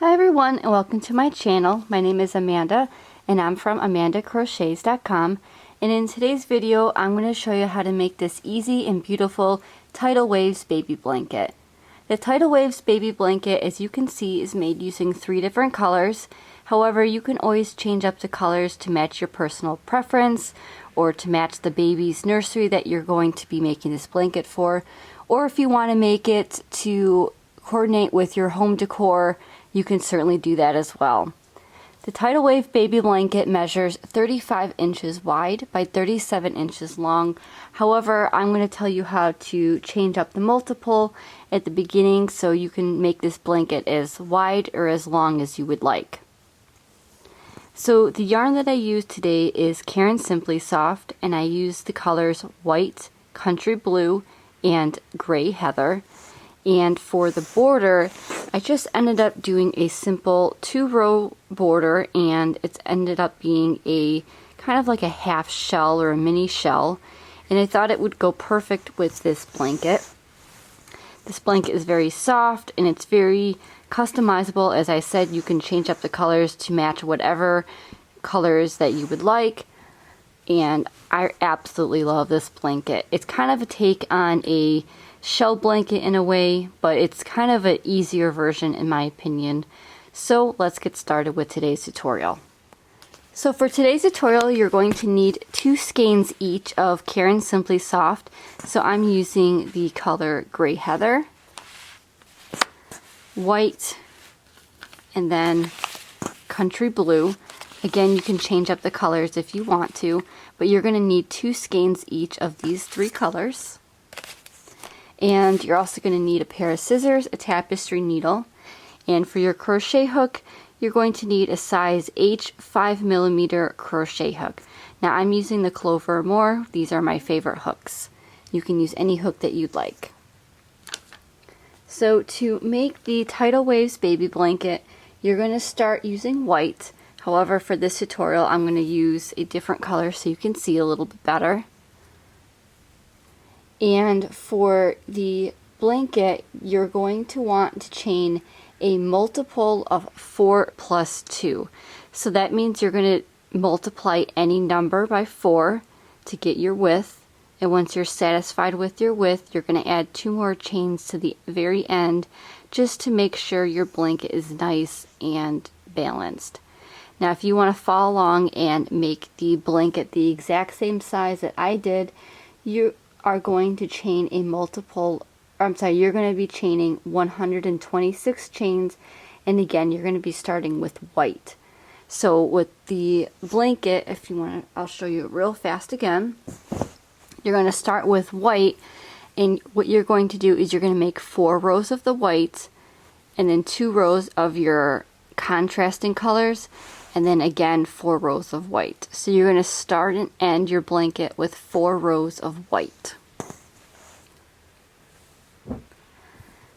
Hi everyone, and welcome to my channel. My name is Amanda and I'm from amandacrochets.com, and in today's video I'm going to show you how to make this easy and beautiful Tidal Waves Baby Blanket. The Tidal Waves Baby Blanket, as you can see, is made using 3 different colors. However, you can always change up the colors to match your personal preference or to match the baby's nursery that you're going to be making this blanket for, or if you want to make it to coordinate with your home decor, you can certainly do that as well. The Tidal Wave Baby Blanket measures 35 inches wide by 37 inches long. However, I'm going to tell you how to change up the multiple at the beginning so you can make this blanket as wide or as long as you would like. So the yarn that I use today is Caron Simply Soft, and I use the colors white, country blue, and gray heather. And for the border, I just ended up doing a simple 2-row border, and it's ended up being a kind of like a half shell or a mini shell, and I thought it would go perfect with this blanket. This blanket is very soft and it's very customizable. As I said, you can change up the colors to match whatever colors that you would like, and I absolutely love this blanket. It's kind of a take on a shell blanket in a way, but it's kind of an easier version in my opinion. So let's get started with today's tutorial. So for today's tutorial, you're going to need 2 skeins each of Caron Simply Soft. So I'm using the color Gray Heather, white, and then country blue. Again, you can change up the colors if you want to, but you're going to need 2 skeins each of these 3 colors. And you're also going to need a pair of scissors, a tapestry needle, and for your crochet hook, you're going to need a size H 5mm crochet hook. Now I'm using the Clover Moore. These are my favorite hooks. You can use any hook that you'd like. So to make the Tidal Waves Baby Blanket, you're going to start using white. However, for this tutorial, I'm going to use a different color so you can see a little bit better. And for the blanket, you're going to want to chain a multiple of 4 plus 2. So that means you're going to multiply any number by 4 to get your width. And once you're satisfied with your width, you're going to add 2 more chains to the very end just to make sure your blanket is nice and balanced. Now, if you want to follow along and make the blanket the exact same size that I did, you are going to chain a multiple, you're going to be chaining 126 chains, and again, you're going to be starting with white. So with the blanket, if you want to, I'll show you real fast again. You're going to start with white, and what you're going to do is you're going to make 4 rows of the white, and then 2 rows of your contrasting colors, and then again 4 rows of white. So you're going to start and end your blanket with 4 rows of white.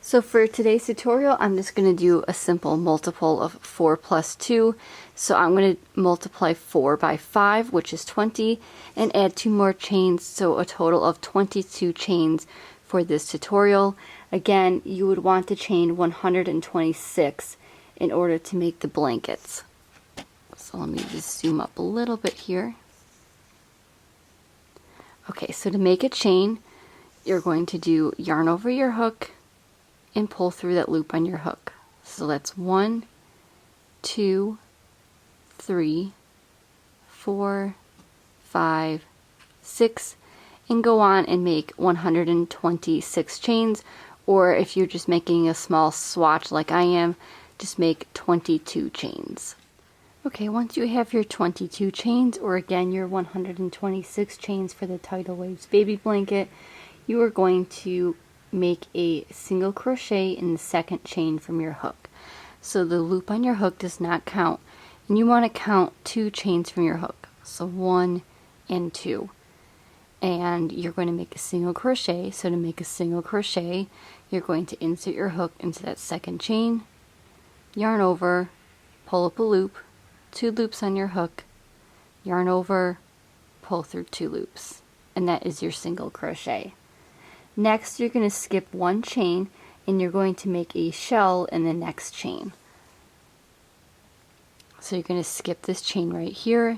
So for today's tutorial, I'm just going to do a simple multiple of 4 plus 2. So I'm going to multiply 4 by 5, which is 20, and add 2 more chains, so a total of 22 chains for this tutorial. Again, you would want to chain 126 in order to make the blankets. So let me just zoom up a little bit here. Okay, so to make a chain, you're going to do yarn over your hook and pull through that loop on your hook. So that's 1, 2, 3, 4, 5, 6, and go on and make 126 chains, or if you're just making a small swatch like I am, just make 22 chains. Okay, once you have your 22 chains, or again your 126 chains for the Tidal Waves Baby Blanket, you are going to make a single crochet in the second chain from your hook. So the loop on your hook does not count, and you want to count 2 chains from your hook. So 1 and 2. And you're going to make a single crochet. So to make a single crochet, you're going to insert your hook into that second chain, yarn over, pull up a loop, 2 loops on your hook, yarn over, pull through 2 loops, and that is your single crochet. Next, you're going to skip 1 chain and you're going to make a shell in the next chain. So you're going to skip this chain right here,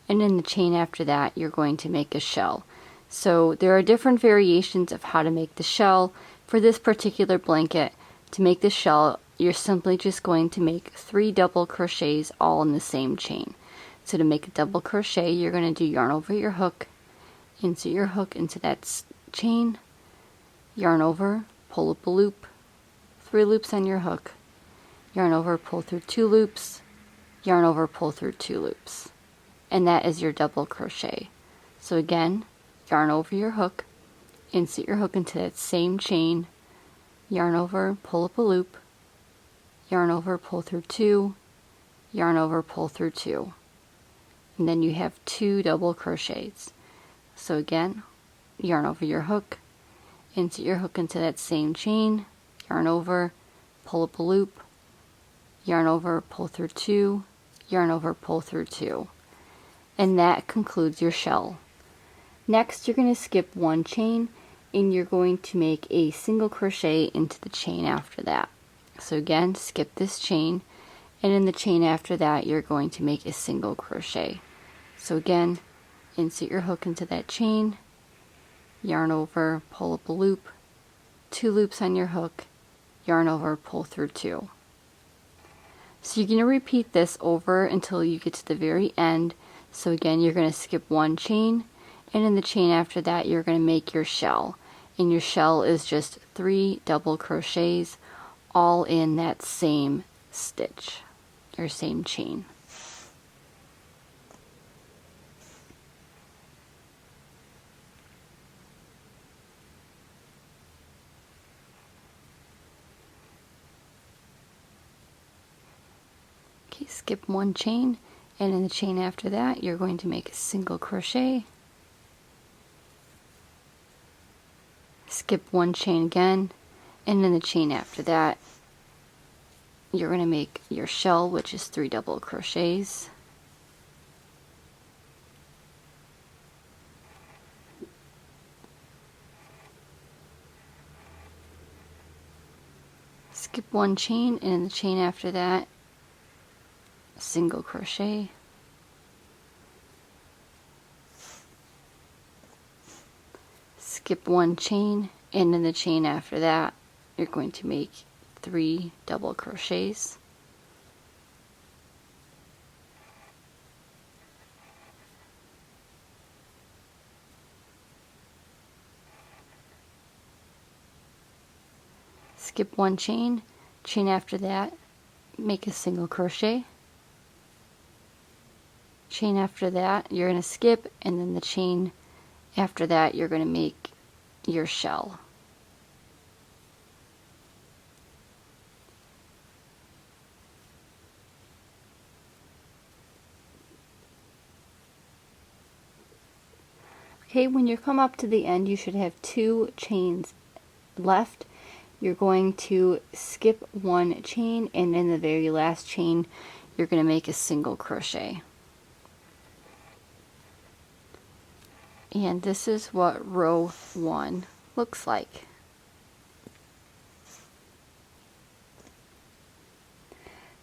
and in the chain after that you're going to make a shell. So there are different variations of how to make the shell. For this particular blanket, to make the shell, you're simply just going to make 3 double crochets all in the same chain. So to make a double crochet, you're going to do yarn over your hook, insert your hook into that chain, yarn over, pull up a loop, 3 loops on your hook, yarn over, pull through 2 loops, yarn over, pull through 2 loops, and that is your double crochet. So again, yarn over your hook, insert your hook into that same chain, yarn over, pull up a loop, yarn over, pull through 2, yarn over, pull through 2, and then you have 2 double crochets. So again, yarn over your hook, insert your hook into that same chain, yarn over, pull up a loop, yarn over, pull through 2, yarn over, pull through 2, and that concludes your shell. Next, you're going to skip 1 chain, and you're going to make a single crochet into the chain after that. So again, skip this chain, and in the chain after that you're going to make a single crochet. So again, insert your hook into that chain, yarn over, pull up a loop, 2 loops on your hook, yarn over, pull through 2. So you're going to repeat this over until you get to the very end. So again, you're going to skip 1 chain, and in the chain after that you're going to make your shell, and your shell is just 3 double crochets all in that same stitch or same chain. Okay, skip 1 chain, and in the chain after that you're going to make a single crochet, skip 1 chain again, and in the chain after that you're going to make your shell, which is 3 double crochets, skip 1 chain, and in the chain after that a single crochet, skip 1 chain, and in the chain after that you're going to make 3 double crochets, skip 1 chain, chain after that make a single crochet, chain after that you're going to skip, and then the chain after that you're going to make your shell. Okay, when you come up to the end you should have 2 chains left. You're going to skip 1 chain, and in the very last chain you're going to make a single crochet. And this is what row 1 looks like.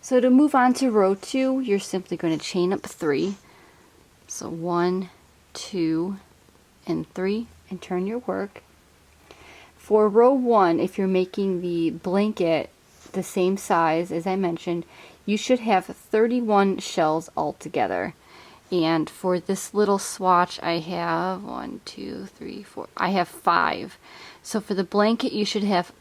So to move on to row 2, you're simply going to chain up 3. So 1, 2, and 3, and turn your work. For row 1, if you're making the blanket the same size as I mentioned, you should have 31 shells altogether. And for this little swatch I have 1, 2, 3, 4, I have 5. So for the blanket you should have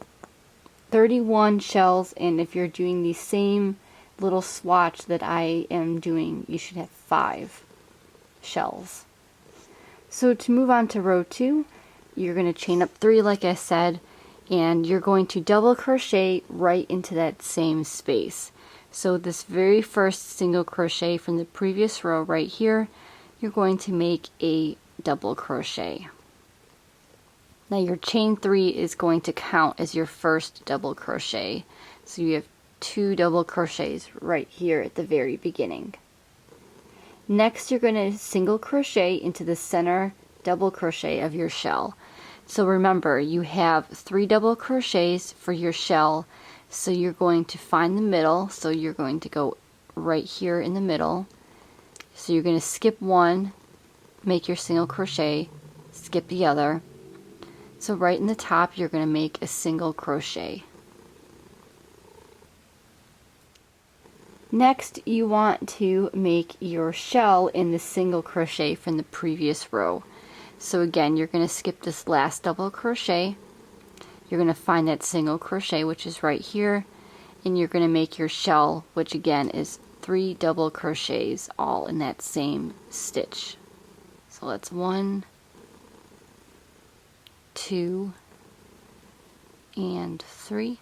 31 shells, and if you're doing the same little swatch that I am doing, you should have 5 shells. So to move on to row 2, you're going to chain up 3 like I said, and you're going to double crochet right into that same space. So this very first single crochet from the previous row right here, you're going to make a double crochet. Now your chain 3 is going to count as your first double crochet. So you have 2 double crochets right here at the very beginning. Next you're going to single crochet into the center double crochet of your shell. So remember, you have 3 double crochets for your shell, so you're going to find the middle, so you're going to go right here in the middle. So you're going to skip one, make your single crochet, skip the other. So right in the top you're going to make a single crochet. Next, you want to make your shell in the single crochet from the previous row. So again, you're going to skip this last double crochet. You're going to find that single crochet, which is right here, and you're going to make your shell, which again is 3 double crochets all in that same stitch. So that's 1, 2, and 3.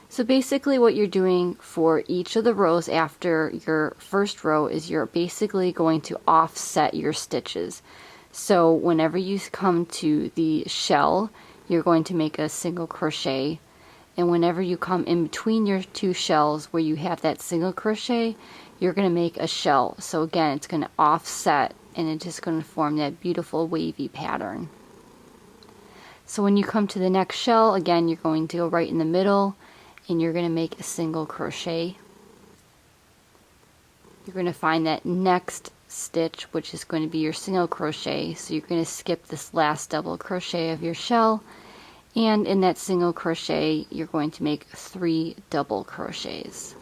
So basically what you're doing for each of the rows after your first row is you're basically going to offset your stitches. So whenever you come to the shell, you're going to make a single crochet, and whenever you come in between your two shells where you have that single crochet, you're going to make a shell. So again, it's going to offset, and it's just going to form that beautiful wavy pattern. So when you come to the next shell, again, you're going to go right in the middle, and you're going to make a single crochet. You're going to find that next stitch, which is going to be your single crochet. So you're going to skip this last double crochet of your shell, and in that single crochet you're going to make 3 double crochets.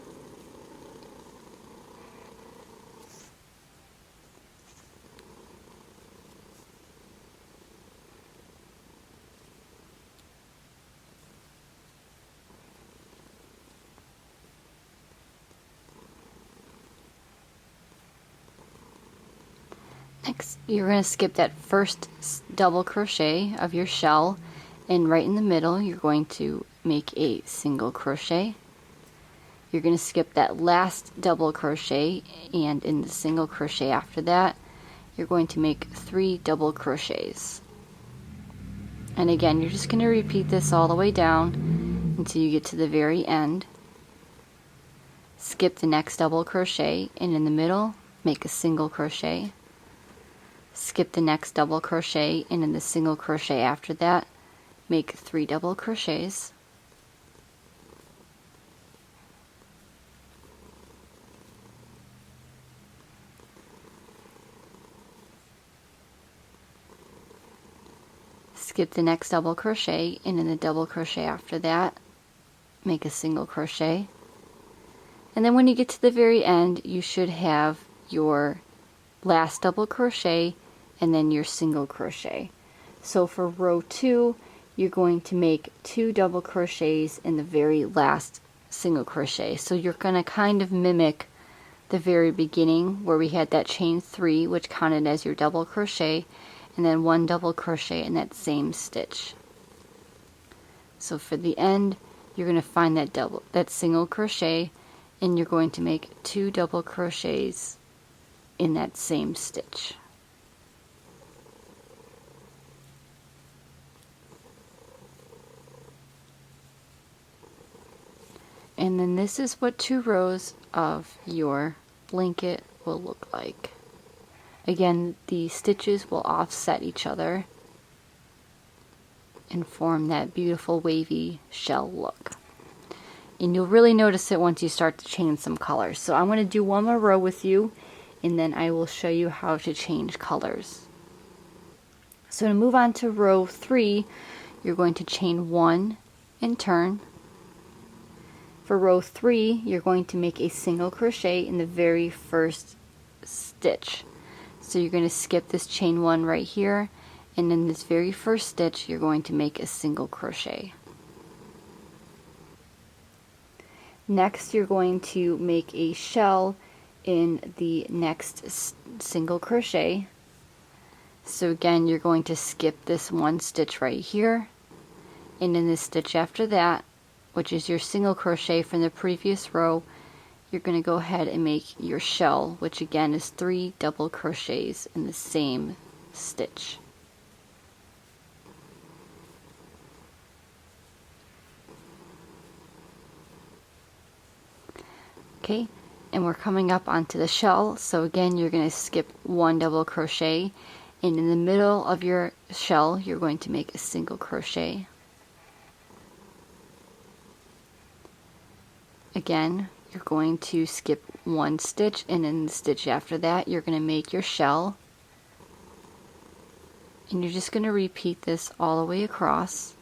Next, you're going to skip that first double crochet of your shell, and right in the middle you're going to make a single crochet. You're going to skip that last double crochet, and in the single crochet after that you're going to make 3 double crochets. And again, you're just going to repeat this all the way down until you get to the very end. Skip the next double crochet, and in the middle make a single crochet. Skip the next double crochet, and in the single crochet after that make 3 double crochets. Skip the next double crochet, and in the double crochet after that make a single crochet. And then when you get to the very end, you should have your last double crochet and then your single crochet. So for row 2, you're going to make 2 double crochets in the very last single crochet. So you're going to kind of mimic the very beginning where we had that chain 3, which counted as your double crochet, and then 1 double crochet in that same stitch. So for the end, you're going to find that single crochet, and you're going to make 2 double crochets in that same stitch. And then this is what 2 rows of your blanket will look like. Again, the stitches will offset each other and form that beautiful wavy shell look. And you'll really notice it once you start to change some colors. So I'm going to do one more row with you, and then I will show you how to change colors. So to move on to row 3, you're going to chain 1 and turn. For row 3, you're going to make a single crochet in the very first stitch. So you're going to skip this chain 1 right here, and in this very first stitch you're going to make a single crochet. Next, you're going to make a shell in the next single crochet. So again, you're going to skip this 1 stitch right here, and in this stitch after that, which is your single crochet from the previous row, you're going to go ahead and make your shell, which again is 3 double crochets in the same stitch. Okay, and we're coming up onto the shell, so again you're going to skip 1 double crochet, and in the middle of your shell you're going to make a single crochet. Again, you're going to skip one stitch, and in the stitch after that you're going to make your shell, and you're just going to repeat this all the way across.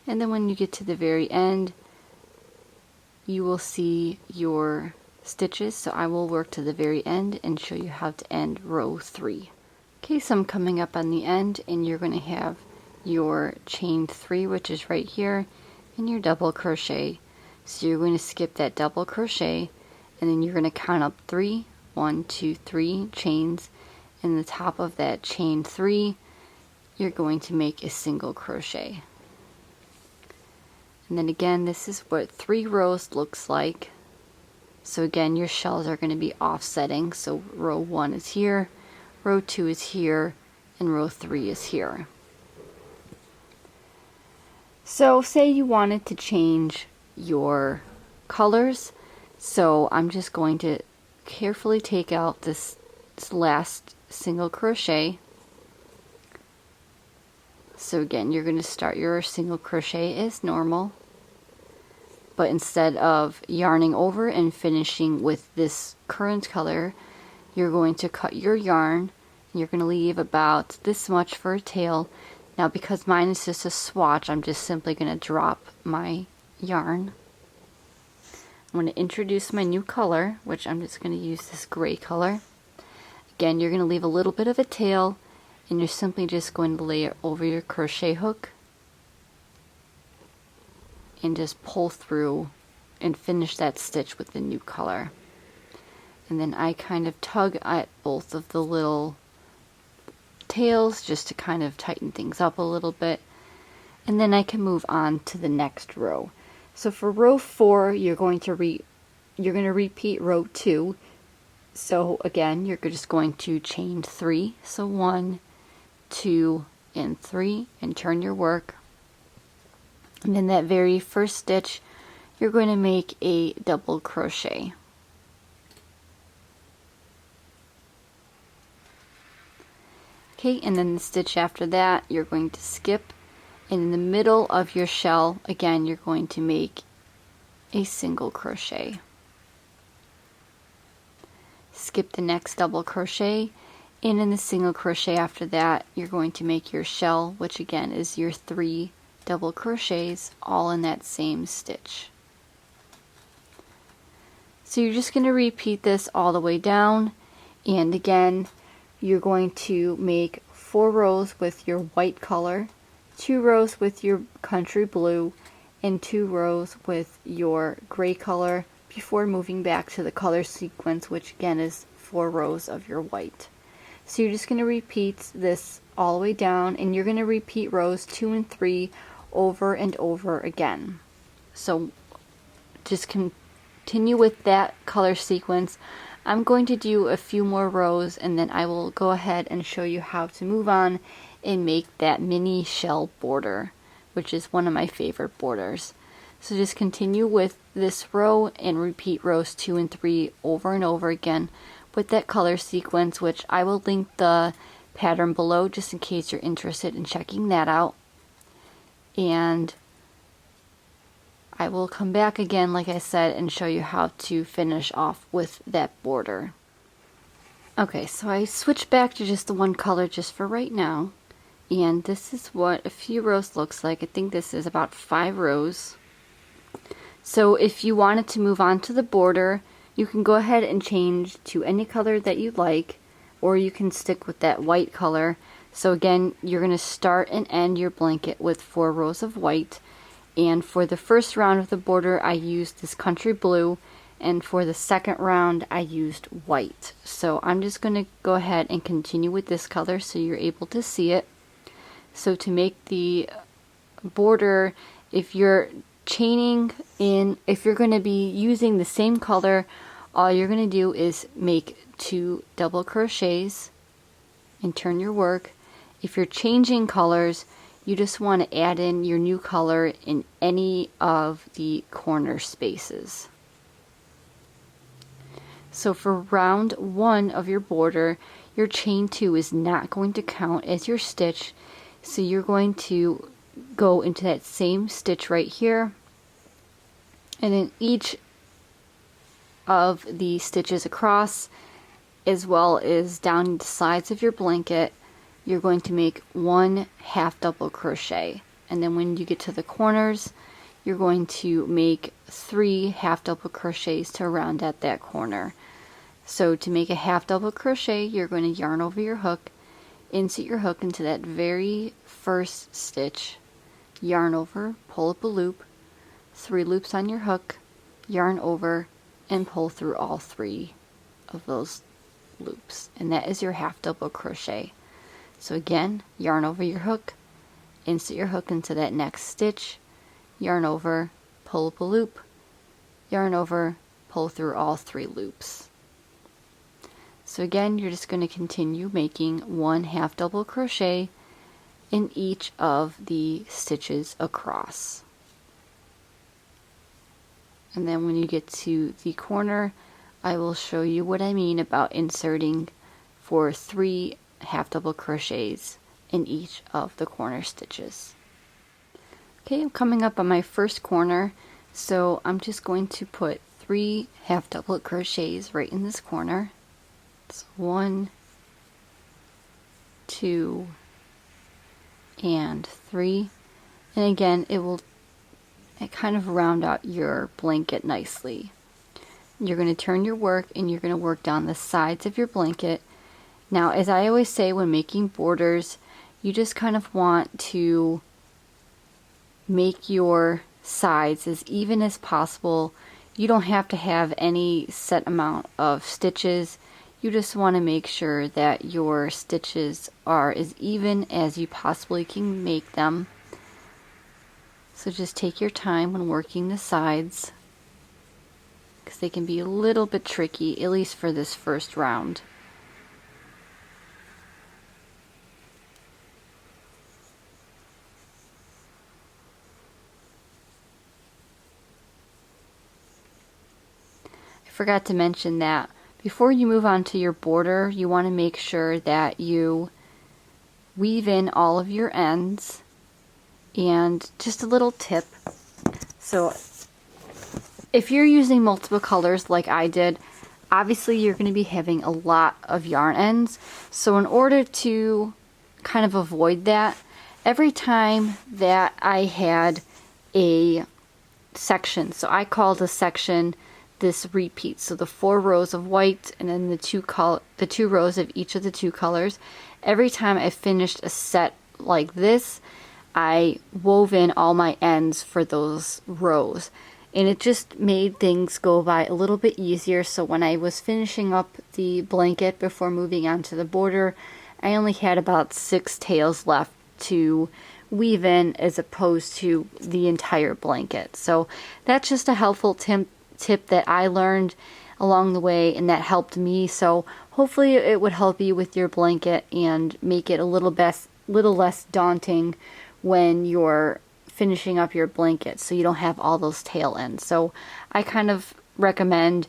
And then when you get to the very end, you will see your stitches. So I will work to the very end and show you how to end row 3. Okay, so I'm coming up on the end, and you're going to have your chain 3, which is right here, and your double crochet. So you're going to skip that double crochet, and then you're going to count up 3, 1, 2, 3 chains. In the top of that chain 3, you're going to make a single crochet. And then again, this is what 3 rows looks like. So again, your shells are going to be offsetting. So row 1 is here, row 2 is here, and row 3 is here. So say you wanted to change your colors. So I'm just going to carefully take out this last single crochet. So again, you're going to start your single crochet as normal, but instead of yarning over and finishing with this current color, you're going to cut your yarn, and you're going to leave about this much for a tail. Now because mine is just a swatch, I'm just simply going to drop my yarn. I'm going to introduce my new color, which I'm just going to use this gray color. Again, you're going to leave a little bit of a tail, and you're simply just going to lay it over your crochet hook and just pull through and finish that stitch with the new color. And then I kind of tug at both of the little tails just to kind of tighten things up a little bit, and then I can move on to the next row. So for row 4, you're going to repeat row 2. So again, you're just going to chain 3. So 1, 2, and 3, and turn your work. And in that very first stitch, you're going to make a double crochet. Okay, and then the stitch after that, you're going to skip, and in the middle of your shell, again, you're going to make a single crochet. Skip the next double crochet, and in the single crochet after that, you're going to make your shell, which again is your 3 double crochets, all in that same stitch. So you're just going to repeat this all the way down, and again, you're going to make 4 rows with your white color, 2 rows with your country blue, and 2 rows with your gray color before moving back to the color sequence, which again is 4 rows of your white. So you're just going to repeat this all the way down, and you're going to repeat rows 2 and 3 over and over again. So just continue with that color sequence. I'm going to do a few more rows, and then I will go ahead and show you how to move on and make that mini shell border, which is one of my favorite borders. So just continue with this row and repeat rows 2 and 3 over and over again with that color sequence, which I will link the pattern below just in case you're interested in checking that out. And I will come back again, like I said, and show you how to finish off with that border. Okay, so I switched back to just the one color just for right now, and this is what a few rows looks like. I think this is about 5 rows. So if you wanted to move on to the border, you can go ahead and change to any color that you like, or you can stick with that white color. So again, you're going to start and end your blanket with 4 rows of white. And for the first round of the border, I used this country blue, and for the second round, I used white. So I'm just going to go ahead and continue with this color so you're able to see it. So to make the border, if you're chaining in, if you're going to be using the same color, all you're going to do is make 2 double crochets and turn your work. If you're changing colors, you just want to add in your new color in any of the corner spaces. So for round 1 of your border, your chain 2 is not going to count as your stitch. So you're going to go into that same stitch right here, and in each of the stitches across, as well as down the sides of your blanket, you're going to make 1 half double crochet. And then when you get to the corners, you're going to make 3 half double crochets to round at that corner. So to make a half double crochet, you're going to yarn over your hook, insert your hook into that very first stitch, yarn over, pull up a loop, 3 loops on your hook, yarn over, and pull through all 3 of those loops, and that is your half double crochet. So again, yarn over your hook, insert your hook into that next stitch, yarn over, pull up a loop, yarn over, pull through all 3 loops. So again, you're just going to continue making 1 half double crochet in each of the stitches across. And then when you get to the corner, I will show you what I mean about inserting for 3 half double crochets in each of the corner stitches. Okay, I'm coming up on my first corner, so I'm just going to put 3 half double crochets right in this corner. It's 1, 2, and 3. And again, it kind of round out your blanket nicely. You're going to turn your work and you're going to work down the sides of your blanket. Now, as I always say when making borders, you just kind of want to make your sides as even as possible. You don't have to have any set amount of stitches. You just want to make sure that your stitches are as even as you possibly can make them. So just take your time when working the sides, because they can be a little bit tricky, at least for this first round. I forgot to mention that before you move on to your border, you want to make sure that you weave in all of your ends. And just a little tip, so if you're using multiple colors like I did, obviously you're going to be having a lot of yarn ends. So in order to kind of avoid that, every time that I had a section, so I called a section this repeat, so the 4 rows of white and then the 2 rows of each of the 2 colors, every time I finished a set like this, I wove in all my ends for those rows, and it just made things go by a little bit easier. So when I was finishing up the blanket before moving on to the border, I only had about 6 tails left to weave in as opposed to the entire blanket. So that's just a helpful tip that I learned along the way, and that helped me. So hopefully it would help you with your blanket and make it a little less daunting when you're finishing up your blanket, so you don't have all those tail ends. So I kind of recommend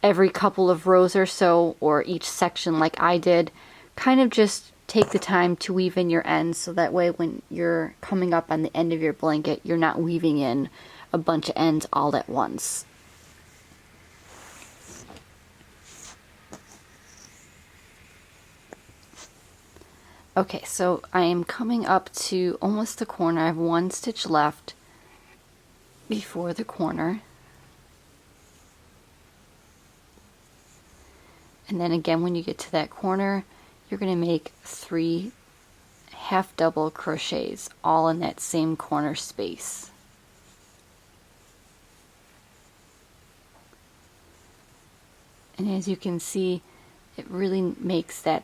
every couple of rows or so, or each section like I did, kind of just take the time to weave in your ends, so that way when you're coming up on the end of your blanket, you're not weaving in a bunch of ends all at once. Okay, so I am coming up to almost the corner. I have 1 stitch left before the corner. And then again, when you get to that corner, you're going to make 3 half double crochets all in that same corner space. And as you can see, it really makes that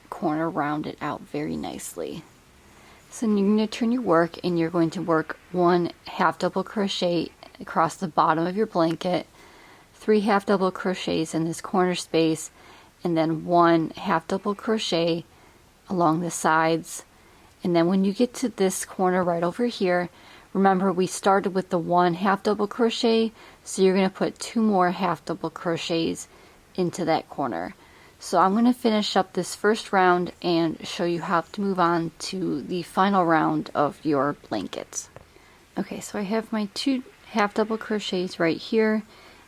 corner rounded out very nicely. So you're going to turn your work and you're going to work 1 half double crochet across the bottom of your blanket, 3 half double crochets in this corner space, and then 1 half double crochet along the sides. And then when you get to this corner right over here, remember we started with the 1 half double crochet, so you're going to put 2 more half double crochets into that corner. So I'm going to finish up this first round and show you how to move on to the final round of your blankets. Okay, so I have my 2 half double crochets right here,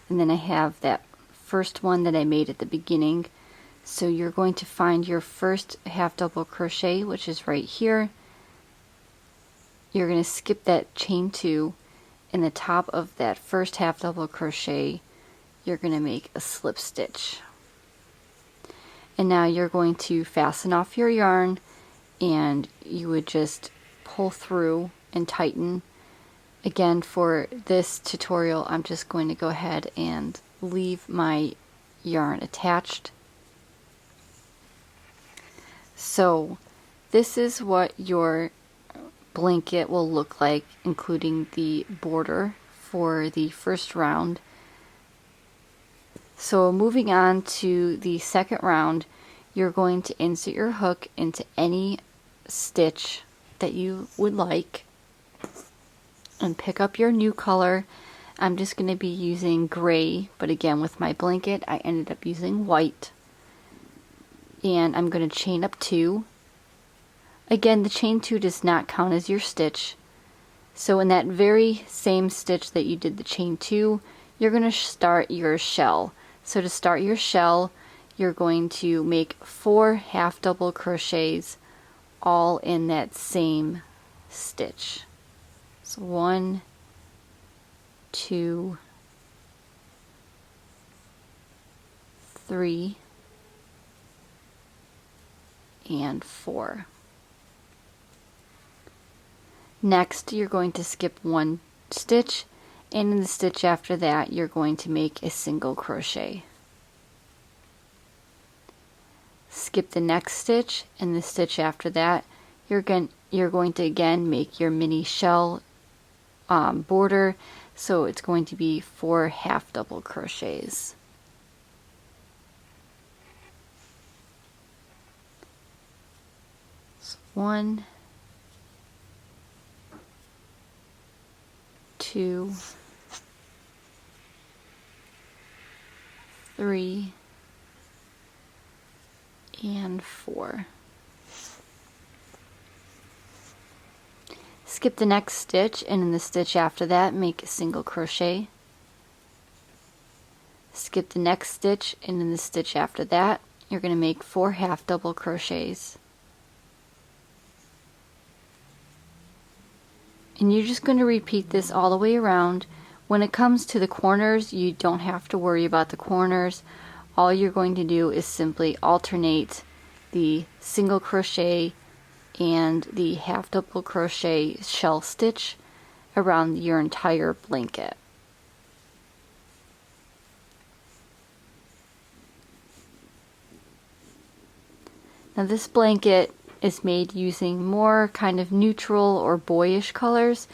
and then I have that first one that I made at the beginning. So you're going to find your first half double crochet, which is right here. You're going to skip that chain 2. In the top of that first half double crochet, you're going to make a slip stitch. And now you're going to fasten off your yarn, and you would just pull through and tighten. Again, for this tutorial, I'm just going to go ahead and leave my yarn attached. So this is what your blanket will look like, including the border for the first round. So moving on to the second round, you're going to insert your hook into any stitch that you would like and pick up your new color. I'm just going to be using gray, but again with my blanket I ended up using white. And I'm going to chain up 2. Again, the chain 2 does not count as your stitch. So in that very same stitch that you did the chain 2, you're going to start your shell. So to start your shell, you're going to make 4 half double crochets all in that same stitch. So 1, 2, 3, and 4. Next, you're going to skip 1 stitch, and in the stitch after that you're going to make a single crochet. Skip the next stitch, and the stitch after that you're going to again make your mini shell border, so it's going to be 4 half double crochets. So 1, 2, 3, and 4. Skip the next stitch, and in the stitch after that make a single crochet. Skip the next stitch, and in the stitch after that you're going to make 4 half double crochets. And you're just going to repeat this all the way around. When it comes to the corners, you don't have to worry about the corners. All you're going to do is simply alternate the single crochet and the half double crochet shell stitch around your entire blanket. Now this blanket is made using more kind of neutral or boyish colors.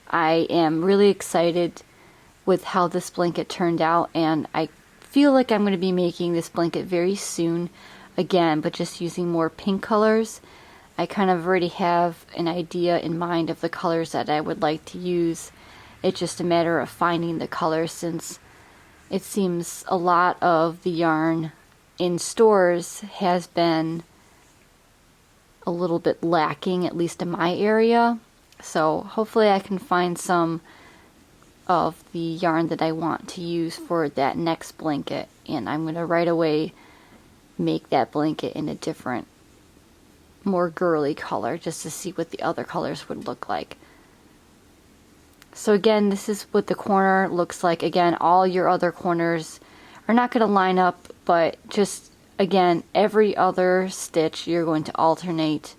I am really excited with how this blanket turned out, and I feel like I'm going to be making this blanket very soon again, but just using more pink colors. I kind of already have an idea in mind of the colors that I would like to use. It's just a matter of finding the colors, since it seems a lot of the yarn in stores has been a little bit lacking, at least in my area. So hopefully I can find some of the yarn that I want to use for that next blanket, and I'm going to right away make that blanket in a different, more girly color, just to see what the other colors would look like. So again, this is what the corner looks like. Again, all your other corners are not going to line up, but just again, every other stitch you're going to alternate,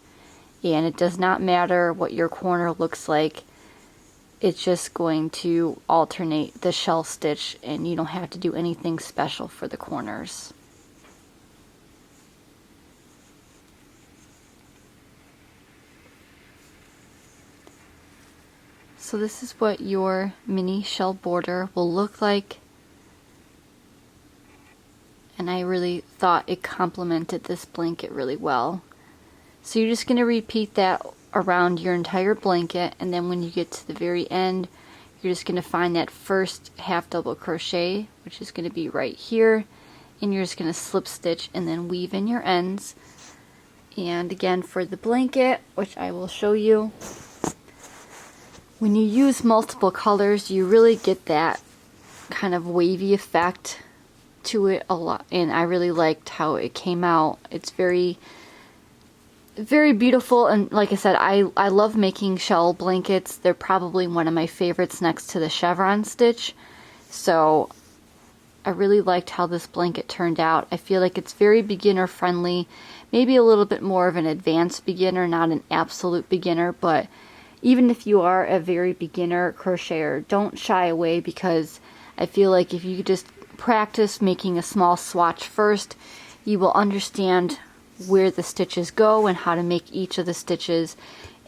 and it does not matter what your corner looks like. It's just going to alternate the shell stitch, and you don't have to do anything special for the corners. So this is what your mini shell border will look like, and I really thought it complemented this blanket really well. So you're just going to repeat that around your entire blanket, and then when you get to the very end, you're just going to find that first half double crochet, which is going to be right here, and you're just going to slip stitch and then weave in your ends. And again, for the blanket, which I will show you, when you use multiple colors, you really get that kind of wavy effect to it a lot, and I really liked how it came out. It's very, very beautiful, and like I said, I love making shell blankets. They're probably one of my favorites next to the chevron stitch. So I really liked how this blanket turned out. I feel like it's very beginner friendly, maybe a little bit more of an advanced beginner, not an absolute beginner, but even if you are a very beginner crocheter, don't shy away, because I feel like if you just practice making a small swatch first, you will understand where the stitches go and how to make each of the stitches,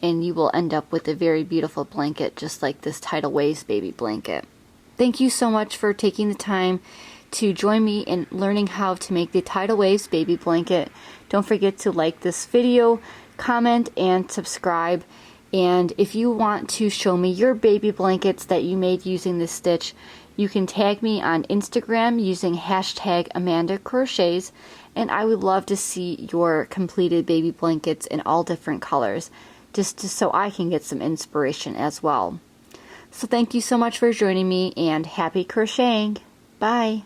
and you will end up with a very beautiful blanket just like this Tidal Waves Baby Blanket. Thank you so much for taking the time to join me in learning how to make the Tidal Waves Baby Blanket. Don't forget to like this video, comment, and subscribe. And if you want to show me your baby blankets that you made using this stitch, you can tag me on Instagram using hashtag Amanda Crochets, and I would love to see your completed baby blankets in all different colors, just so I can get some inspiration as well. So thank you so much for joining me, and happy crocheting. Bye.